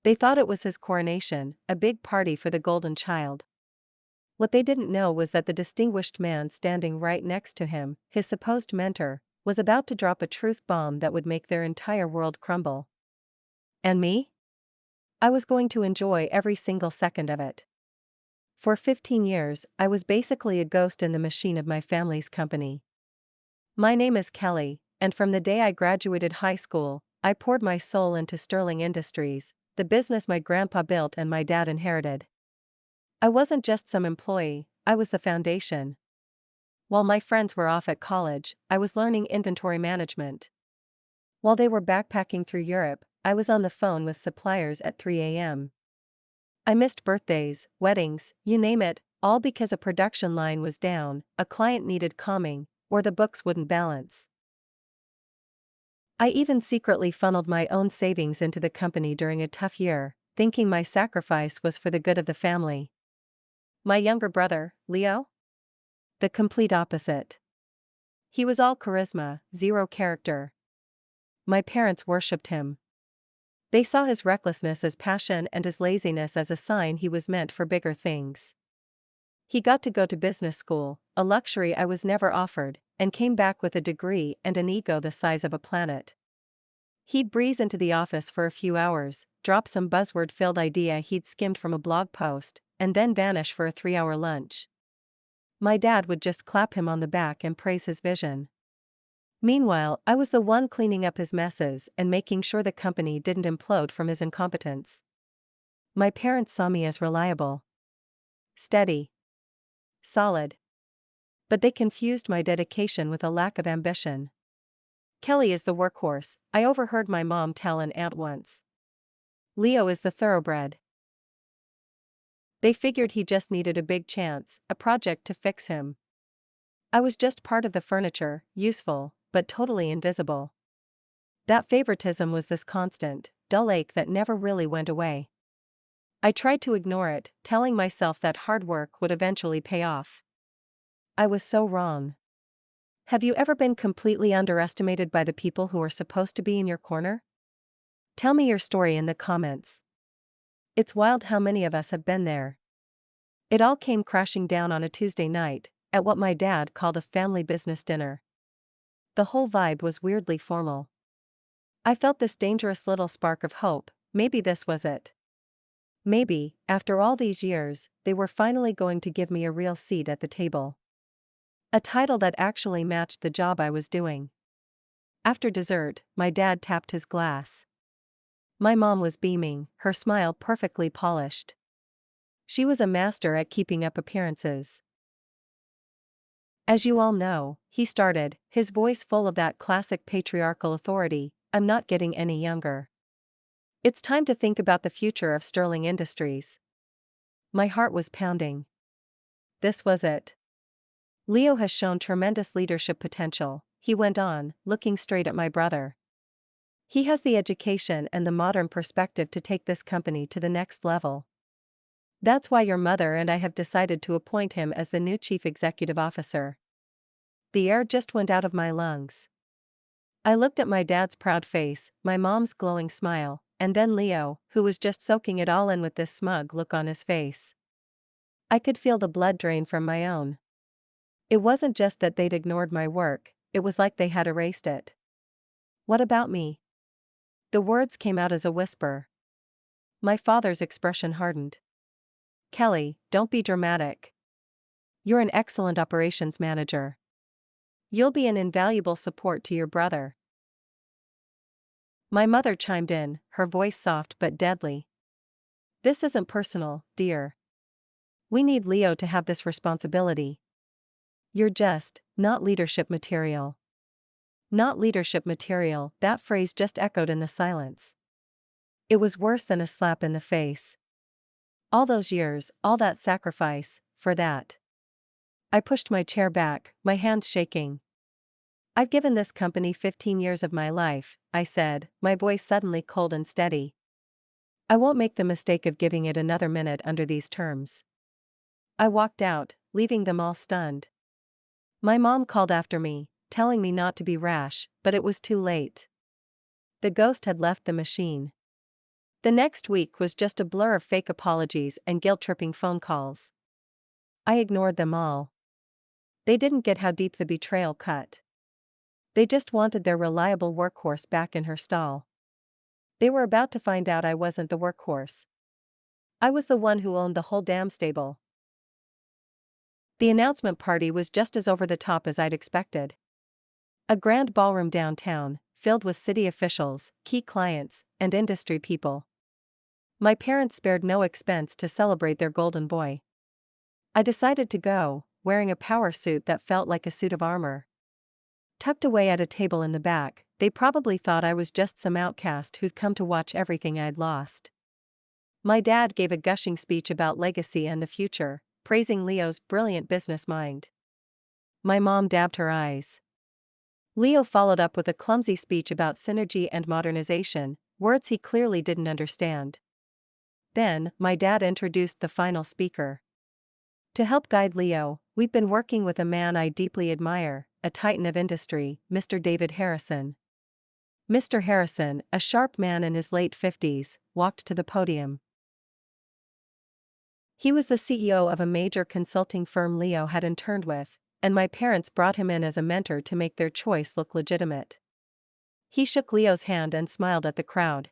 They thought it was his coronation, a big party for the golden child. What they didn't know was that the distinguished man standing right next to him, his supposed mentor, was about to drop a truth bomb that would make their entire world crumble. And me? I was going to enjoy every single second of it. For 15 years, I was basically a ghost in the machine of my family's company. My name is Kelly, and from the day I graduated high school, I poured my soul into Sterling Industries, the business my grandpa built and my dad inherited. I wasn't just some employee, I was the foundation. While my friends were off at college, I was learning inventory management. While they were backpacking through Europe, I was on the phone with suppliers at 3 a.m. I missed birthdays, weddings, you name it, all because a production line was down, a client needed calming, or the books wouldn't balance. I even secretly funneled my own savings into the company during a tough year, thinking my sacrifice was for the good of the family. My younger brother, Leo? The complete opposite. He was all charisma, zero character. My parents worshipped him. They saw his recklessness as passion and his laziness as a sign he was meant for bigger things. He got to go to business school, a luxury I was never offered, and came back with a degree and an ego the size of a planet. He'd breeze into the office for a few hours, drop some buzzword-filled idea he'd skimmed from a blog post, and then vanish for a 3-hour lunch. My dad would just clap him on the back and praise his vision. Meanwhile, I was the one cleaning up his messes and making sure the company didn't implode from his incompetence. My parents saw me as reliable, steady, solid. But they confused my dedication with a lack of ambition. Kelly is the workhorse, I overheard my mom tell an aunt once. Leo is the thoroughbred. They figured he just needed a big chance, a project to fix him. I was just part of the furniture, useful, but totally invisible. That favoritism was this constant, dull ache that never really went away. I tried to ignore it, telling myself that hard work would eventually pay off. I was so wrong. Have you ever been completely underestimated by the people who are supposed to be in your corner? Tell me your story in the comments. It's wild how many of us have been there. It all came crashing down on a Tuesday night, at what my dad called a family business dinner. The whole vibe was weirdly formal. I felt this dangerous little spark of hope, maybe this was it. Maybe, after all these years, they were finally going to give me a real seat at the table. A title that actually matched the job I was doing. After dessert, my dad tapped his glass. My mom was beaming, her smile perfectly polished. She was a master at keeping up appearances. As you all know, he started, his voice full of that classic patriarchal authority, I'm not getting any younger. It's time to think about the future of Sterling Industries. My heart was pounding. This was it. Leo has shown tremendous leadership potential, he went on, looking straight at my brother. He has the education and the modern perspective to take this company to the next level. That's why your mother and I have decided to appoint him as the new chief executive officer. The air just went out of my lungs. I looked at my dad's proud face, my mom's glowing smile, and then Leo, who was just soaking it all in with this smug look on his face. I could feel the blood drain from my own. It wasn't just that they'd ignored my work, it was like they had erased it. What about me? The words came out as a whisper. My father's expression hardened. Kelly, don't be dramatic. You're an excellent operations manager. You'll be an invaluable support to your brother. My mother chimed in, her voice soft but deadly. This isn't personal, dear. We need Leo to have this responsibility. You're just, not leadership material. Not leadership material, that phrase just echoed in the silence. It was worse than a slap in the face. All those years, all that sacrifice, for that. I pushed my chair back, my hands shaking. I've given this company 15 years of my life, I said, my voice suddenly cold and steady. I won't make the mistake of giving it another minute under these terms. I walked out, leaving them all stunned. My mom called after me, telling me not to be rash, but it was too late. The ghost had left the machine. The next week was just a blur of fake apologies and guilt-tripping phone calls. I ignored them all. They didn't get how deep the betrayal cut. They just wanted their reliable workhorse back in her stall. They were about to find out I wasn't the workhorse. I was the one who owned the whole damn stable. The announcement party was just as over the top as I'd expected. A grand ballroom downtown, filled with city officials, key clients, and industry people. My parents spared no expense to celebrate their golden boy. I decided to go, wearing a power suit that felt like a suit of armor. Tucked away at a table in the back, they probably thought I was just some outcast who'd come to watch everything I'd lost. My dad gave a gushing speech about legacy and the future, praising Leo's brilliant business mind. My mom dabbed her eyes. Leo followed up with a clumsy speech about synergy and modernization, words he clearly didn't understand. Then, my dad introduced the final speaker. To help guide Leo, we've been working with a man I deeply admire, a titan of industry, Mr. David Harrison. Mr. Harrison, a sharp man in his late 50s, walked to the podium. He was the CEO of a major consulting firm Leo had interned with, and my parents brought him in as a mentor to make their choice look legitimate. He shook Leo's hand and smiled at the crowd.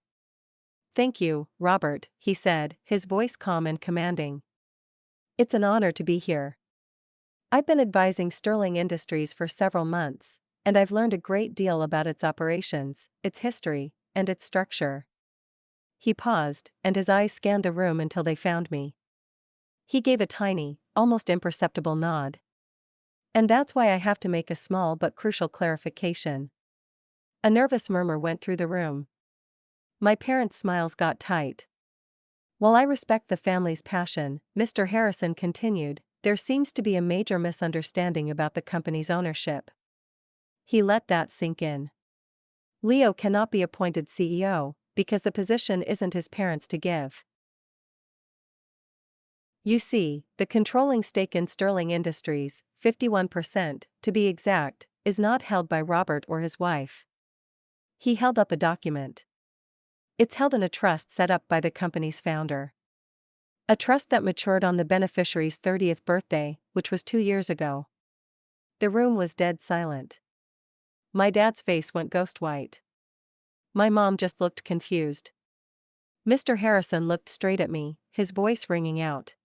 "Thank you, Robert," he said, his voice calm and commanding. "It's an honor to be here. I've been advising Sterling Industries for several months, and I've learned a great deal about its operations, its history, and its structure." He paused, and his eyes scanned the room until they found me. He gave a tiny, almost imperceptible nod. "And that's why I have to make a small but crucial clarification." A nervous murmur went through the room. My parents' smiles got tight. "While I respect the family's passion," Mr. Harrison continued, "there seems to be a major misunderstanding about the company's ownership." He let that sink in. Leo cannot be appointed CEO, because the position isn't his parents' to give. You see, the controlling stake in Sterling Industries, 51%, to be exact, is not held by Robert or his wife. He held up a document. It's held in a trust set up by the company's founder. A trust that matured on the beneficiary's 30th birthday, which was 2 years ago. The room was dead silent. My dad's face went ghost white. My mom just looked confused. Mr. Harrison looked straight at me, his voice ringing out.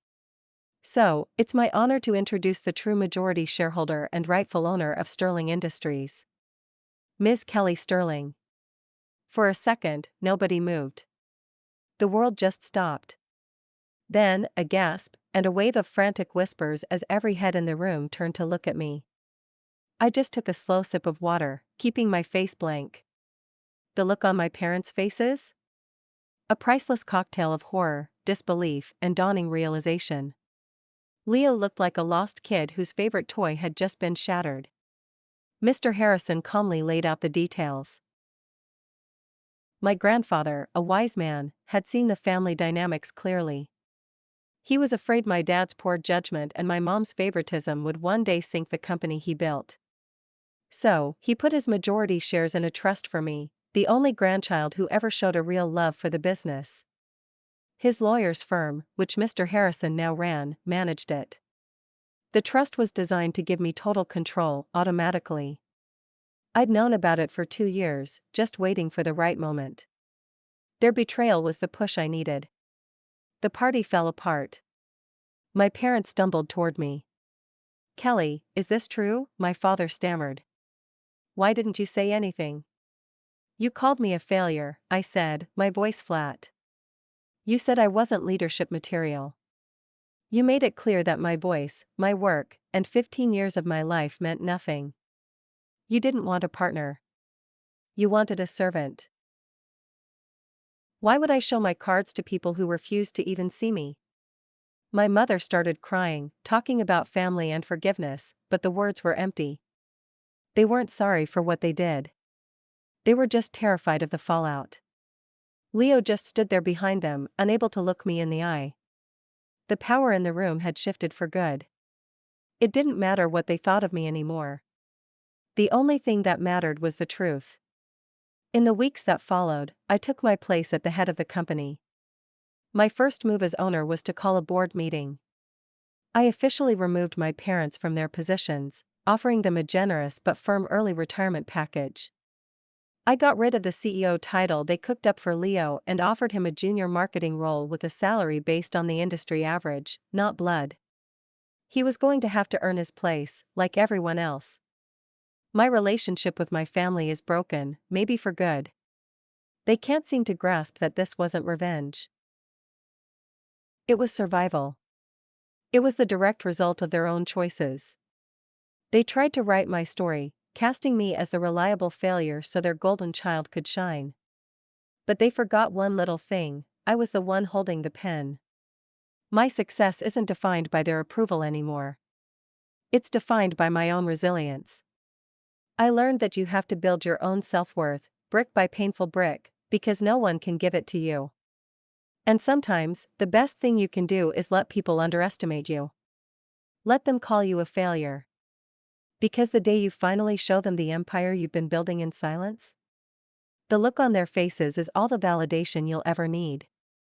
"So, it's my honor to introduce the true majority shareholder and rightful owner of Sterling Industries. Ms. Kelly Sterling." For a second, nobody moved. The world just stopped. Then, a gasp, and a wave of frantic whispers as every head in the room turned to look at me. I just took a slow sip of water, keeping my face blank. The look on my parents' faces? A priceless cocktail of horror, disbelief, and dawning realization. Leo looked like a lost kid whose favorite toy had just been shattered. Mr. Harrison calmly laid out the details. My grandfather, a wise man, had seen the family dynamics clearly. He was afraid my dad's poor judgment and my mom's favoritism would one day sink the company he built. So, he put his majority shares in a trust for me, the only grandchild who ever showed a real love for the business. His lawyer's firm, which Mr. Harrison now ran, managed it. The trust was designed to give me total control, automatically. I'd known about it for 2 years, just waiting for the right moment. Their betrayal was the push I needed. The party fell apart. My parents stumbled toward me. "Kelly, is this true?" my father stammered. "Why didn't you say anything?" "You called me a failure," I said, my voice flat. "You said I wasn't leadership material. You made it clear that my voice, my work, and 15 years of my life meant nothing. You didn't want a partner. You wanted a servant. Why would I show my cards to people who refused to even see me?" My mother started crying, talking about family and forgiveness, but the words were empty. They weren't sorry for what they did. They were just terrified of the fallout. Leo just stood there behind them, unable to look me in the eye. The power in the room had shifted for good. It didn't matter what they thought of me anymore. The only thing that mattered was the truth. In the weeks that followed, I took my place at the head of the company. My first move as owner was to call a board meeting. I officially removed my parents from their positions, offering them a generous but firm early retirement package. I got rid of the CEO title they cooked up for Leo and offered him a junior marketing role with a salary based on the industry average, not blood. He was going to have to earn his place, like everyone else. My relationship with my family is broken, maybe for good. They can't seem to grasp that this wasn't revenge. It was survival. It was the direct result of their own choices. They tried to write my story, casting me as the reliable failure so their golden child could shine. But they forgot one little thing: I was the one holding the pen. My success isn't defined by their approval anymore. It's defined by my own resilience. I learned that you have to build your own self-worth, brick by painful brick, because no one can give it to you. And sometimes, the best thing you can do is let people underestimate you. Let them call you a failure. Because the day you finally show them the empire you've been building in silence, the look on their faces is all the validation you'll ever need.